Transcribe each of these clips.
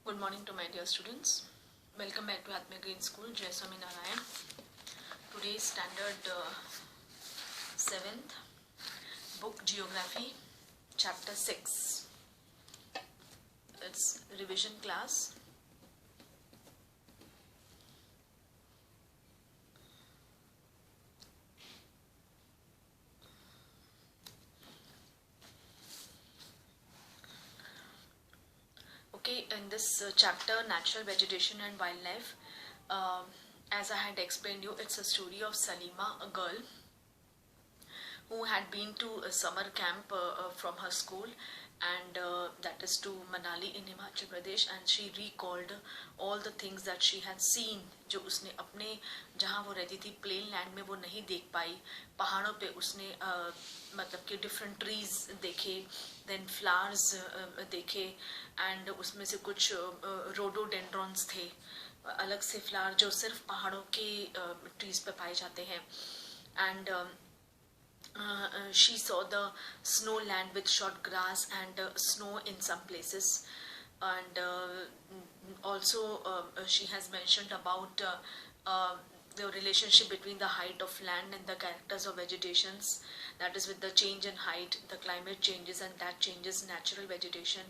Good morning to my dear students. Welcome back to Atma Green School, Jai Swami Narayan. Today's standard 7th book Geography, chapter 6. It's revision class. Okay, in this chapter, Natural Vegetation and Wildlife, as I had explained you, it's a story of Salima, a girl who had been to a summer camp from her school, and that is to Manali in Himachal Pradesh, and she recalled all the things that she had seen जो उसने अपने जहाँ वो रहती थी plane land में वो नहीं देख पाई. पहाड़ों पे उसने मतलब कि डिफरेंट ट्रीज देखे, देन फ्लावर्स देखे, एंड उसमें से कुछ रोडोडेंड्रॉन्स थे, अलग से फ्लावर जो सिर्फ पहाड़ों के ट्रीज पे पाए जाते हैं. And she saw the snow land with short grass and snow in some places, and also she has mentioned about the relationship between the height of land and the characters of vegetations, that is with the change in height the climate changes and that changes natural vegetation.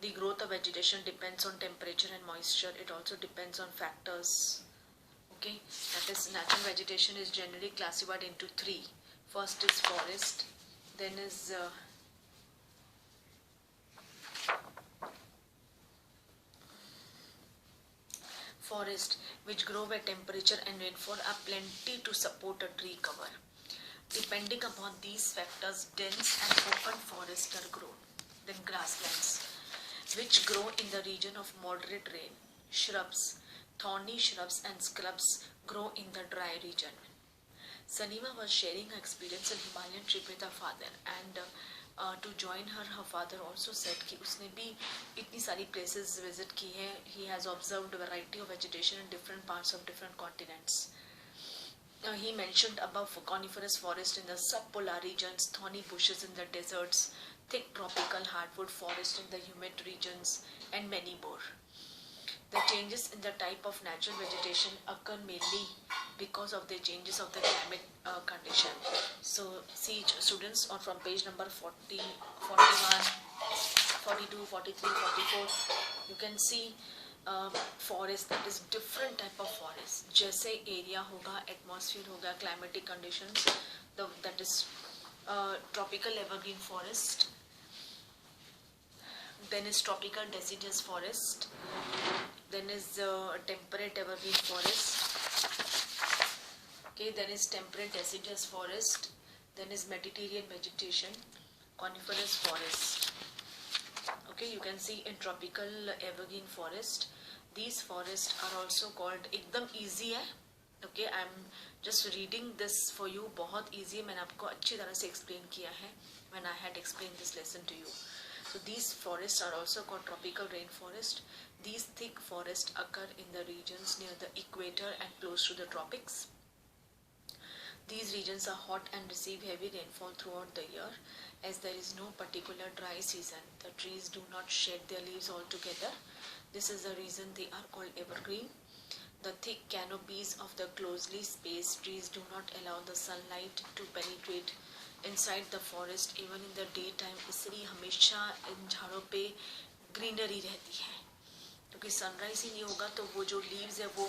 The growth of vegetation depends on temperature and moisture. It also depends on factors. Okay, that is natural vegetation is generally classified into three. First is forest, then is forest which grow where temperature and rainfall are plenty to support a tree cover. Depending upon these factors, dense and open forests are grown. Then grasslands which grow in the region of moderate rain. Shrubs, thorny shrubs and scrubs grow in the dry region. Salima was sharing her experience in Himalayan trip with her father, and to join her, her father also said कि उसने भी इतनी सारी places visit की है. He has observed a variety of vegetation in different parts of different continents. He mentioned above coniferous forest in the subpolar regions, thorny bushes in the deserts, thick tropical hardwood forest in the humid regions, and many more. The changes in the type of natural vegetation occur mainly because of the changes of the climate condition. So see students on from page number 40, 41, 42, 43, 44, you can see forest, that is different type of forest. जैसे area होगा, atmosphere होगा, climatic conditions, that is tropical evergreen forest. Then is tropical deciduous forest. Then is temperate evergreen forest. Okay, then is temperate deciduous forest. Then is Mediterranean vegetation, coniferous forest. Okay, you can see in tropical evergreen forest, these forests are also called, एकदम easy है. Okay, I am just reading this for you. बहुत easy है, मैंने आपको अच्छी तरह से explain किया है when I had explained this lesson to you. So these forests are also called tropical rainforest. These thick forests occur in the regions near the equator and close to the tropics. These regions are hot and receive heavy rainfall throughout the year. As there is no particular dry season, the trees do not shed their leaves altogether. This is the reason they are called evergreen. The thick canopies of the closely spaced trees do not allow the sunlight to penetrate inside the forest even in the daytime. इसलिए हमेशा इन झाड़ों पे greenery रहती है, क्योंकि sunrise ही नहीं होगा तो वो जो लीव्स है वो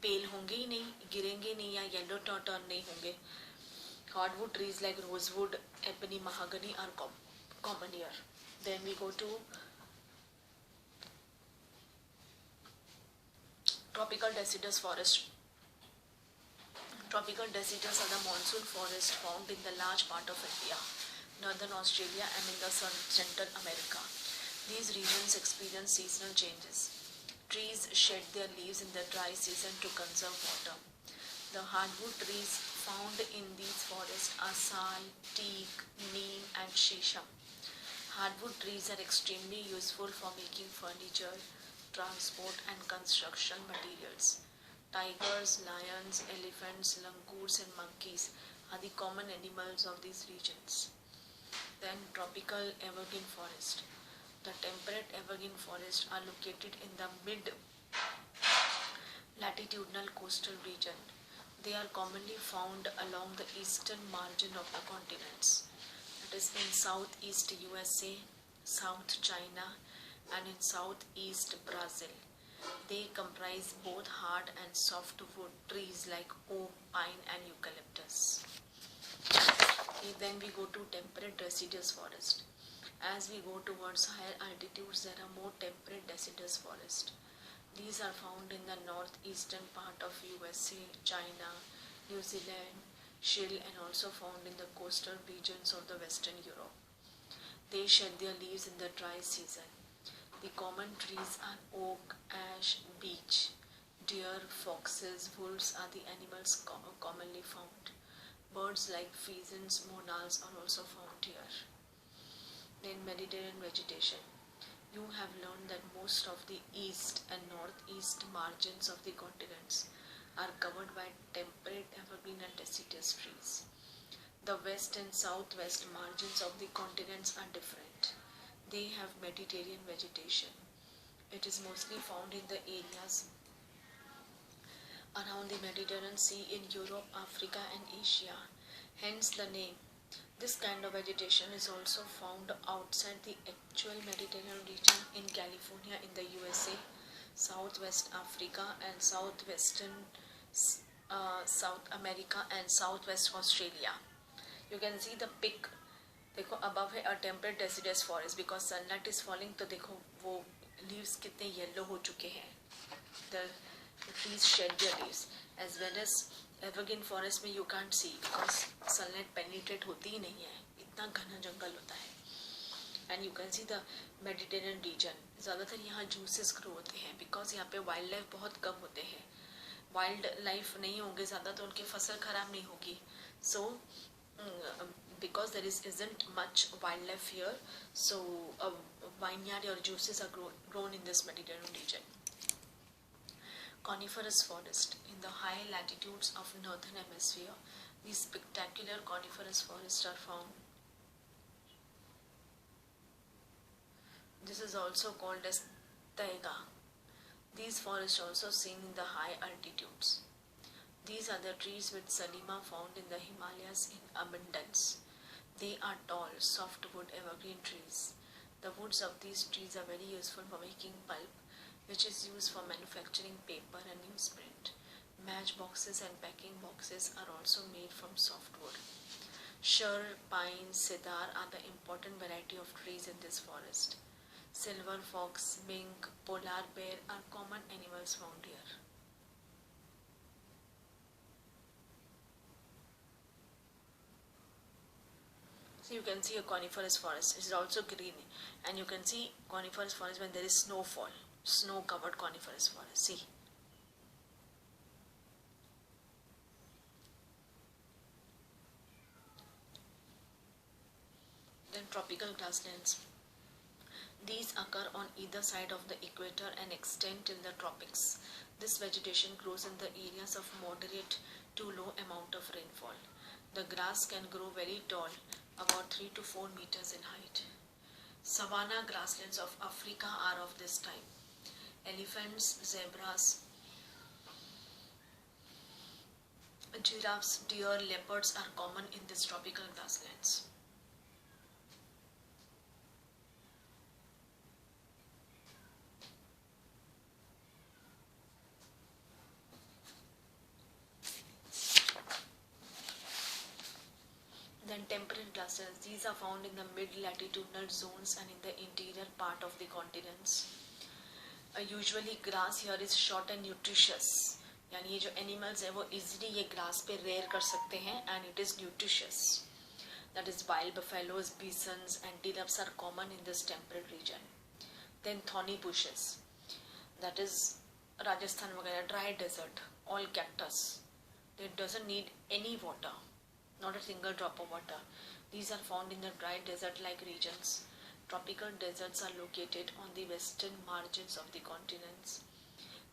पेल होंगे ही नहीं, गिरेंगे नहीं या येलो टर्न नहीं होंगे. Hardwood trees like rosewood, ebony, mahogany are common here. Then we go to tropical deciduous forest. Tropical deciduous are the monsoon forests found in the large part of India, northern Australia and in the Central America. These regions experience seasonal changes. Trees shed their leaves in the dry season to conserve water. The hardwood trees found in these forests are sal, teak, neem and shisham. Hardwood trees are extremely useful for making furniture, transport and construction materials. Tigers, lions, elephants, langurs and monkeys are the common animals of these regions. Then tropical evergreen forest. The temperate evergreen forests are located in the mid latitudinal coastal region. They are commonly found along the eastern margin of the continents, that is in southeast USA, South China, and in southeast Brazil. They comprise both hard and softwood trees like oak, pine, and eucalyptus. Okay, then we go to temperate deciduous forest. As we go towards higher altitudes, there are more temperate deciduous forests. These are found in the northeastern part of USA, China, New Zealand, Chile, and also found in the coastal regions of the Western Europe. They shed their leaves in the dry season. The common trees are oak, ash, beech. Deer, foxes, wolves are the animals commonly found. Birds like pheasants, monals are also found here. Then Mediterranean vegetation. You have learned that most of the east and northeast margins of the continents are covered by temperate evergreen and deciduous trees. The west and southwest margins of the continents are different. They have Mediterranean vegetation. It is mostly found in the areas around the Mediterranean Sea in Europe, Africa, and Asia. Hence the name. This kind of vegetation is also found outside the actual Mediterranean region in California in the USA, Southwest Africa, and Southwestern South America and Southwest Australia. You can see the pic. देखो above है a temperate deciduous forest because sunlight is falling, तो देखो वो leaves कितने yellow हो चुके हैं. The trees shed their leaves, as well as evergreen forest में you can't see because sunlight penetrate होती ही नहीं है, इतना घना जंगल होता है. And you can see the Mediterranean region. ज़्यादातर यहाँ juices grow होते हैं because यहाँ पे वाइल्ड लाइफ बहुत कम होते हैं. वाइल्ड लाइफ नहीं होंगे ज़्यादा तो उनकी फसल खराब नहीं होगी. So because there isn't much wildlife here, so vineyard or juices are grown in this Mediterranean region. Coniferous forest. In the high latitudes of northern hemisphere, these spectacular coniferous forests are found. This is also called as taiga. These forests are also seen in the high altitudes. These are the trees with salima found in the Himalayas in abundance. They are tall, softwood evergreen trees. The woods of these trees are very useful for making pulp, which is used for manufacturing paper and newsprint. Matchboxes and packing boxes are also made from softwood. Sher, pine, cedar are the important variety of trees in this forest. Silver fox, mink, polar bear are common animals found here. So you can see a coniferous forest. It is also green, and you can see coniferous forest when there is snowfall. Snow-covered coniferous forest. See. Then tropical grasslands. These occur on either side of the equator and extend till the tropics. This vegetation grows in the areas of moderate to low amount of rainfall. The grass can grow very tall, about 3 to 4 meters in height. Savanna grasslands of Africa are of this type. Elephants, zebras, giraffes, deer, leopards are common in these tropical grasslands. Then temperate grasslands. These are found in the mid-latitudinal zones and in the interior part of the continents. Usually grass here is short and nutritious. यानी ये जो animals है वो easily ये grass पे rear कर सकते हैं and it is nutritious. That is wild buffaloes, bisons, antelopes are common in this temperate region. Then thorny bushes. That is Rajasthan वगैरह dry desert, all cactus. It doesn't need any water. Not a single drop of water. These are found in the dry desert-like regions. Tropical deserts are located on the western margins of the continents.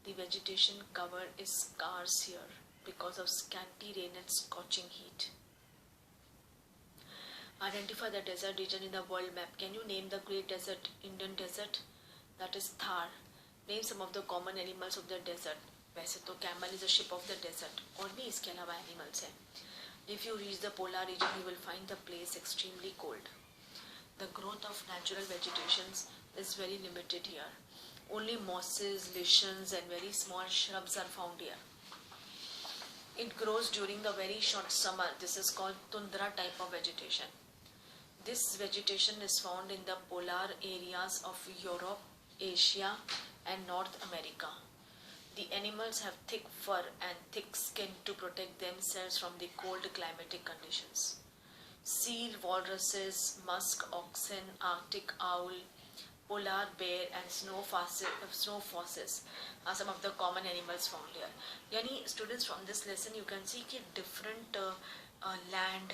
The vegetation cover is scarce here because of scanty rain and scorching heat. Identify the desert region in the world map. Can you name the great desert, Indian desert? That is Thar. Name some of the common animals of the desert. वैसे तो camel is a ship of the desert. और भी इसके अलावा animals हैं. If you reach the polar region, you will find the place extremely cold. The growth of natural vegetations is very limited here. Only mosses, lichens and very small shrubs are found here. It grows during the very short summer. This is called tundra type of vegetation. This vegetation is found in the polar areas of Europe, Asia and North America. The animals have thick fur and thick skin to protect themselves from the cold climatic conditions. Seal, walruses, musk oxen, Arctic owl, polar bear and snow foxes are some of the common animals found here. यानी students from this lesson you can see कि different land,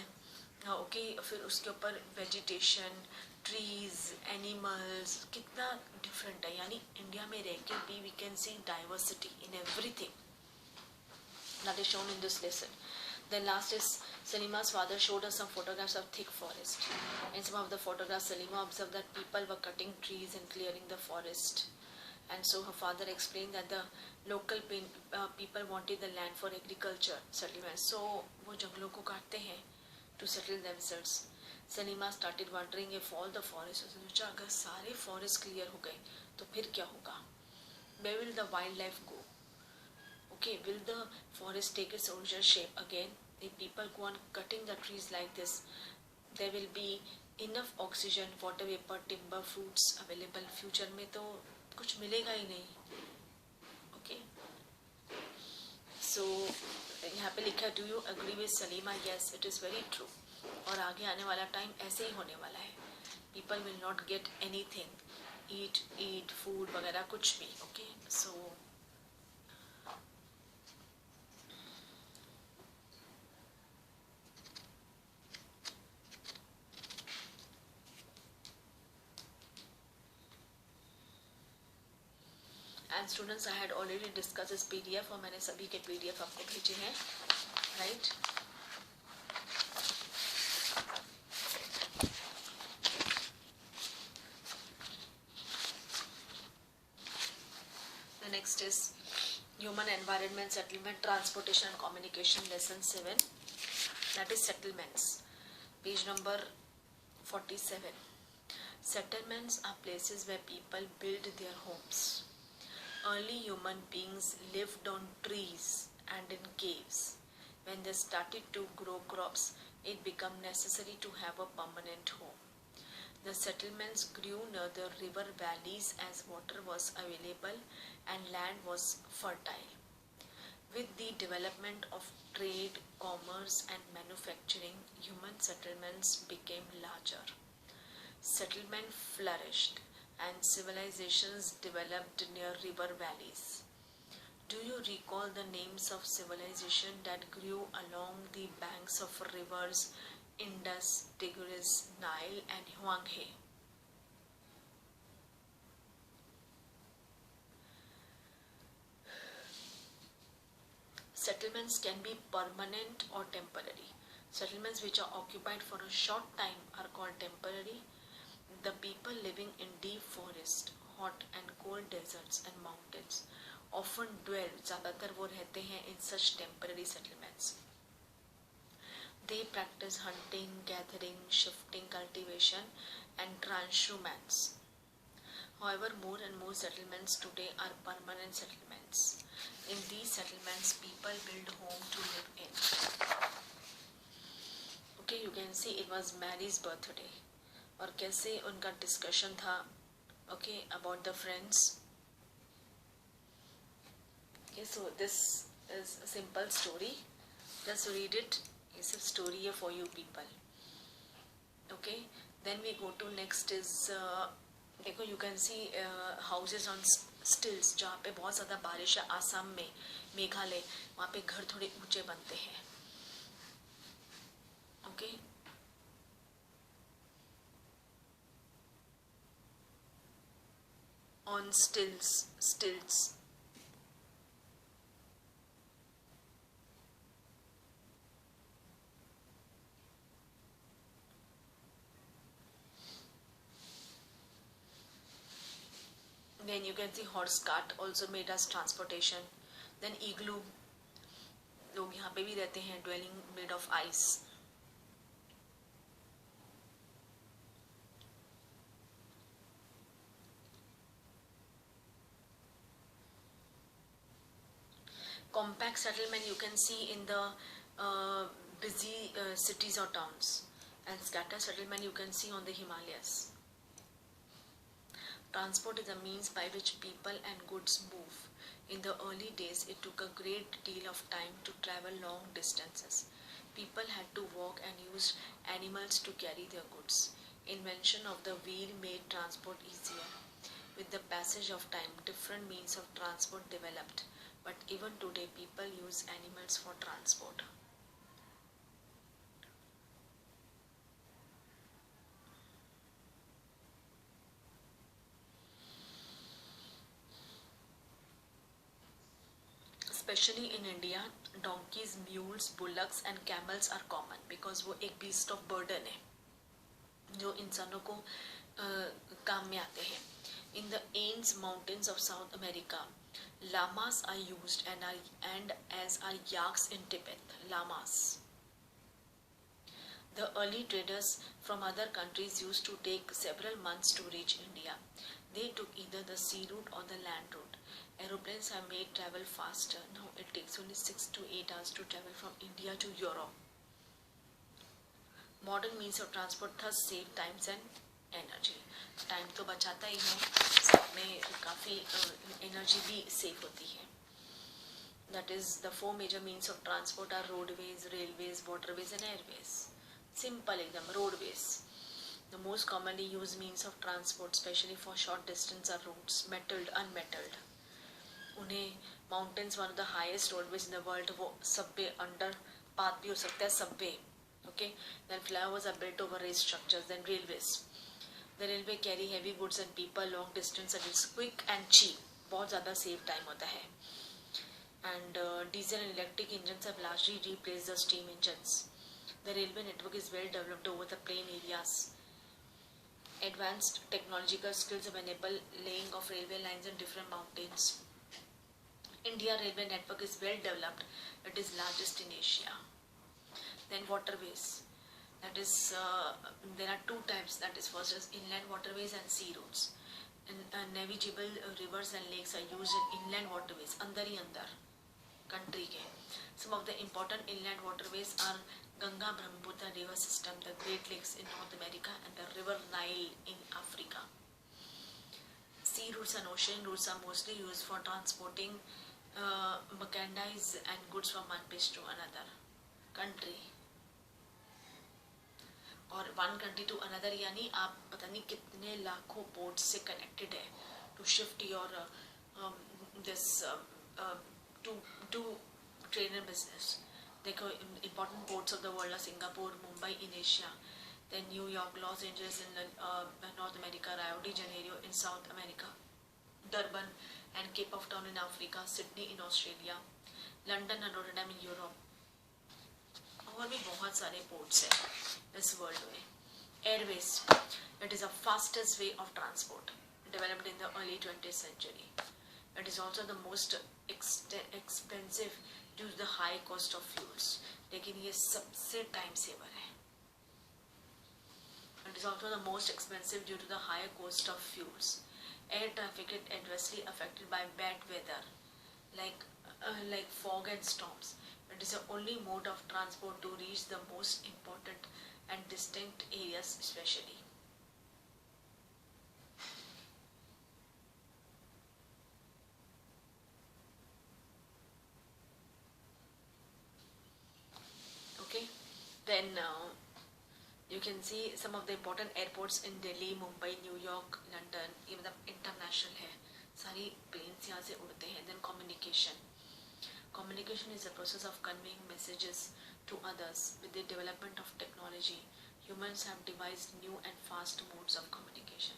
okay, फिर उसके ऊपर vegetation, trees, animals कितना different है. यानी India में रह के भी we can see diversity in everything that is shown in this lesson. Then last is Salima's father showed us some photographs of thick forest. In some of the photographs, Salima observed that people were cutting trees and clearing the forest. And so her father explained that the local people wanted the land for agriculture settlement. So वो जंगलों को काटते हैं to settle themselves. Salima started wondering if all the forests, सोचा अगर सारे forest clear हो गए तो फिर क्या होगा? Where will the wildlife go? Okay, will the forest take its original shape again? If people go on cutting the trees like this, there will be enough oxygen, water vapor, timber, fruits available. Future में तो कुछ मिलेगा ही नहीं. Okay. So यहाँ पे लिखा, do you agree with Salima? Yes, it is very true. और आगे आने वाला टाइम ऐसे ही होने वाला है. People will not get anything, eat food वगैरह कुछ भी. Okay, so and students, I had already discussed this PDF और मैंने सभी के PDF आपको भेजे हैं, right? The next is Human Environment Settlement Transportation and Communication Lesson 7, that is settlements, page number 47. Settlements are places where people build their homes. Early human beings lived on trees and in caves. When they started to grow crops, it became necessary to have a permanent home. The settlements grew near the river valleys as water was available and land was fertile. With the development of trade, commerce and manufacturing, human settlements became larger. Settlement flourished and civilizations developed near river valleys. Do you recall the names of civilization that grew along the banks of rivers Indus, Tigris, Nile and Huanghe? Settlements can be permanent or temporary. Settlements which are occupied for a short time are called temporary. The people living in deep forest, hot and cold deserts and mountains often dwell, ज़्यादातर वो रहते हैं in such temporary settlements. They practice hunting, gathering, shifting, cultivation and transhumance. However, more and more settlements today are permanent settlements. In these settlements, people build home to live in. Okay, you can see it was Mary's birthday. और कैसे उनका discussion था, okay, about the friends. Okay, so this is a simple story. Just read it. It's a story for you people. Okay, then we go to next is देखो you can see houses on stilts. जहाँ पे बहुत ज़्यादा बारिश है, आसाम में, मेघालय, वहाँ पे घर थोड़े ऊंचे बनते हैं. Okay. On stilts. Then you can see horse cart also made as transportation. Then igloo, लोग यहाँ पे भी रहते हैं, dwelling made of ice. Compact settlement you can see in the busy cities or towns, and scattered settlement you can see on the Himalayas. Transport is a means by which people and goods move. In the early days, it took a great deal of time to travel long distances. People had to walk and used animals to carry their goods. Invention of the wheel made transport easier. With the passage of time, different means of transport developed, but even today people use animals for transport. Especially in India, donkeys, mules, bullocks and camels are common because वो एक beast of burden है जो इंसानों को काम में आते हैं. In the Andes Mountains of South America, llamas are used and as are yaks in Tibet. Llamas. The early traders from other countries used to take several months to reach India. They took either the sea route or the land route. Aeroplanes have made travel faster. Now it takes only 6 to 8 hours to travel from India to Europe. Modern means of transport thus save times and energy. Time तो बचाता ही है, साथ में काफ़ी energy भी save होती है. That is, the four major means of transport are roadways, railways, waterways and airways. Simple एकदम, roadways. The most commonly used means of transport, especially for short distance, are roads, metalled, unmetalled. उन्हें mountains one of the highest roadways in the world, वो subway under path भी हो सकता है, subway. Okay, then flyovers are built over rail structures. Then railways, the railway carry heavy goods and people long distance and it's quick and cheap. बहुत ज़्यादा save time होता है. And diesel and electric engines have largely replace the steam engines. The railway network is well developed over the plain areas. Advanced technological skills have enabled laying of railway lines in different mountains. India railway network is well developed. It is largest in Asia. Then waterways. That is, there are two types. That is, first is inland waterways and sea routes. And navigable rivers and lakes are used in inland waterways. Andar hi andar, country ke. Some of the important inland waterways are Ganga Brahmaputra river system, the Great Lakes in North America, and the River Nile in Africa. Sea routes and ocean routes are mostly used for transporting merchandise and goods from one place to another country. और one country to another यानी आप पता नहीं कितने लाखों port से connected है to shift your this to do trade and business. देखो, important ports of the world are Singapore, Mumbai in Asia, then New York, Los Angeles in North America, Rio de Janeiro in South America, Durban and Cape of Town in Africa, Sydney in Australia, London and Rotterdam in Europe. और भी बहुत सारे ports हैं इस world में. Airways, it is the fastest way of transport, developed in the early 20th century. It is also the most expensive due to the high cost of fuels. लेकिन ये सबसे time saver है. It is also the most expensive due to the higher cost of fuels. Air traffic is adversely affected by bad weather, like fog and storms. It is the only mode of transport to reach the most important and distinct areas, especially. Okay, then you can see some of the important airports in Delhi, Mumbai, New York, London. ये मतलब international है, सारी planes यहाँ से उड़ते हैं. Then communication is the process of conveying messages to others. With the development of technology, humans have devised new and fast modes of communication.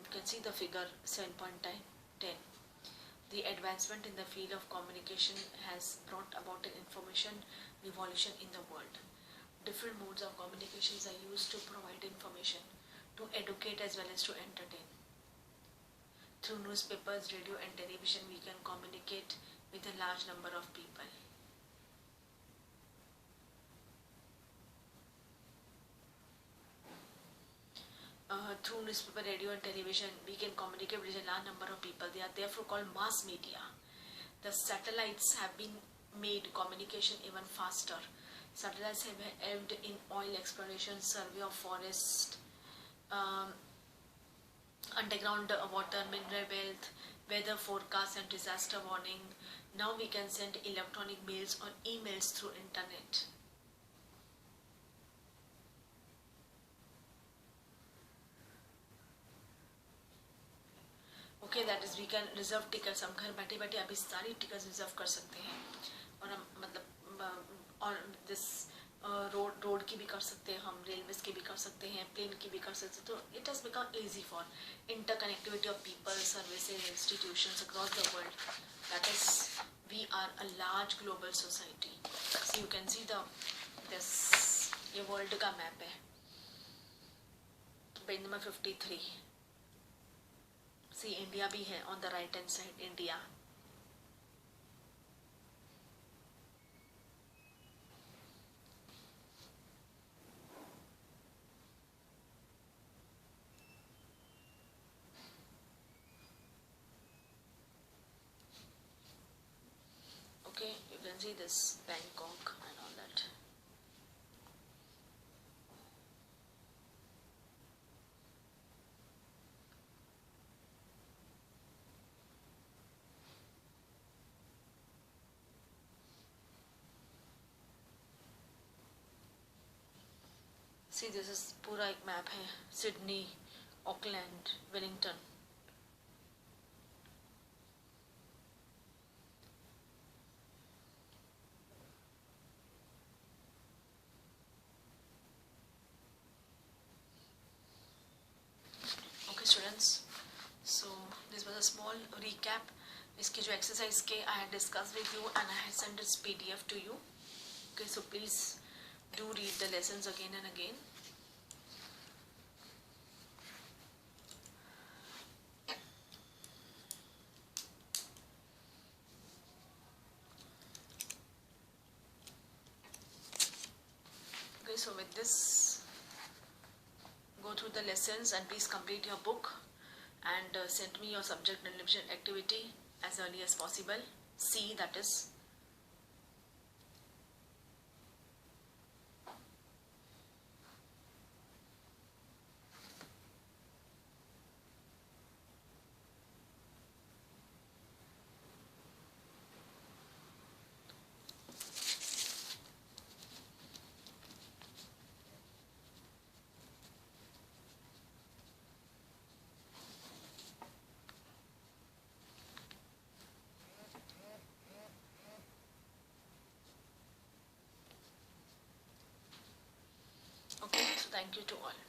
You can see the figure 7.10. The advancement in the field of communication has brought about an information revolution in the world. Different modes of communications are used to provide information, to educate as well as to entertain. through newspapers, radio and television we can communicate with a large number of people. Through newspaper, radio and television we can communicate with a large number of people. They are therefore called mass media. The satellites have been made communication even faster. Satellites have helped in oil exploration, survey of forest, underground water, mineral wealth, weather forecast and disaster warning. Now we can send electronic mails or emails through internet. Okay, that is we can reserve tickets. हम घर बैठे बैठे अभी सारी tickets reserve कर सकते हैं. और हम मतलब और दिस रोड की भी कर सकते हैं, हम रेलवेज की भी कर सकते हैं, प्लेन की भी कर सकते हैं. तो it has become easy for interconnectivity of people, services, institutions across the world. That is we are a large global society. So you can see the this, ये वर्ल्ड का मैप है. Page number 53. सी इंडिया भी है on the right hand side. India, okay, you can see this Bangkok and all that. See, this is पूरा एक map है. Sydney, Auckland, Wellington. Okay students, so this was a small recap. इसके जो exercise के I had discussed with you and I had sent this PDF to you. Okay, so please do read the lessons again and again. Okay, so with this, go through the lessons and please complete your book and send me your subject and revision activity as early as possible. C, that is. Okay, so thank you to all.